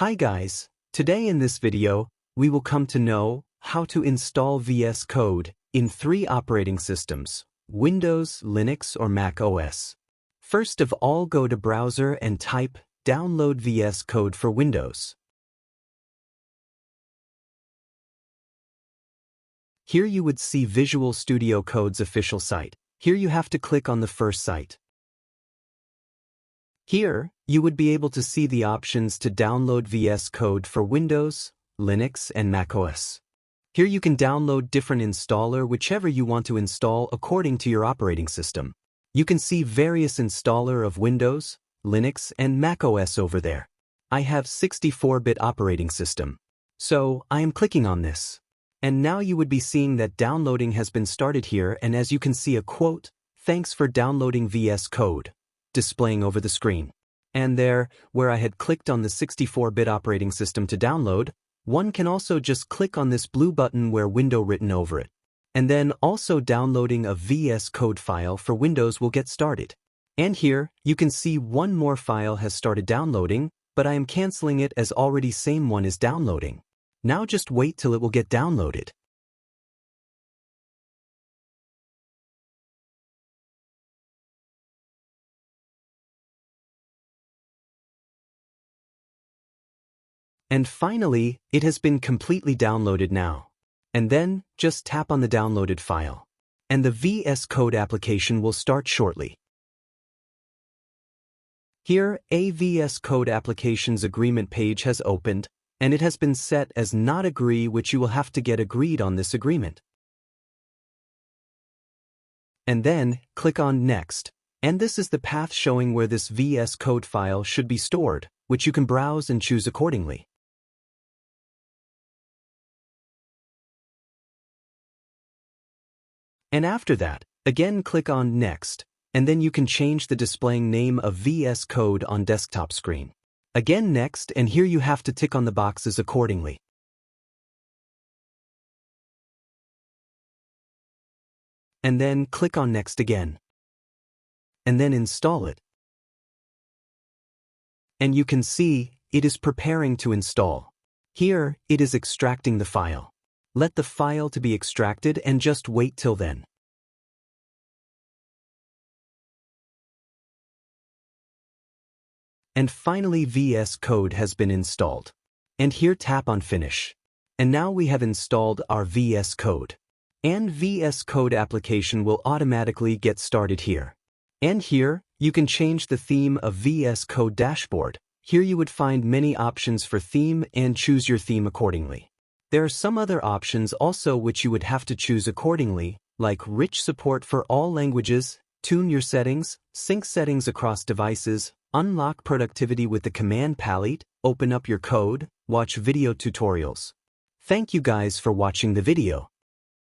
Hi guys, today in this video, we will come to know how to install VS Code in 3 operating systems, Windows, Linux, or MacOS. First of all, go to browser and type download VS Code for Windows. Here you would see Visual Studio Code's official site. Here you have to click on the first site. Here, you would be able to see the options to download VS Code for Windows, Linux, and macOS. Here you can download different installer whichever you want to install according to your operating system. You can see various installer of Windows, Linux, and macOS over there. I have 64-bit operating system, so I am clicking on this. And now you would be seeing that downloading has been started here, and as you can see a quote, "Thanks for downloading VS Code," displaying over the screen. And there, where I had clicked on the 64-bit operating system to download, one can also just click on this blue button where Window written over it. And then also downloading a VS Code file for Windows will get started. And here, you can see one more file has started downloading, but I am canceling it as already same one is downloading. Now just wait till it will get downloaded. And finally, it has been completely downloaded now. And then, just tap on the downloaded file. And the VS Code application will start shortly. Here, a VS Code application's agreement page has opened, and it has been set as not agree, which you will have to get agreed on this agreement. And then, click on Next. And this is the path showing where this VS Code file should be stored, which you can browse and choose accordingly. And after that, again click on Next, and then you can change the displaying name of VS Code on desktop screen. Again Next, and here you have to tick on the boxes accordingly. And then click on Next again. And then install it. And you can see, it is preparing to install. Here, it is extracting the file. Let the file to be extracted and just wait till then. And finally VS Code has been installed. And here tap on Finish. And now we have installed our VS Code. And VS Code application will automatically get started here. And here, you can change the theme of VS Code dashboard. Here you would find many options for theme and choose your theme accordingly. There are some other options also which you would have to choose accordingly, like rich support for all languages, tune your settings, sync settings across devices, unlock productivity with the command palette, open up your code, watch video tutorials. Thank you guys for watching the video.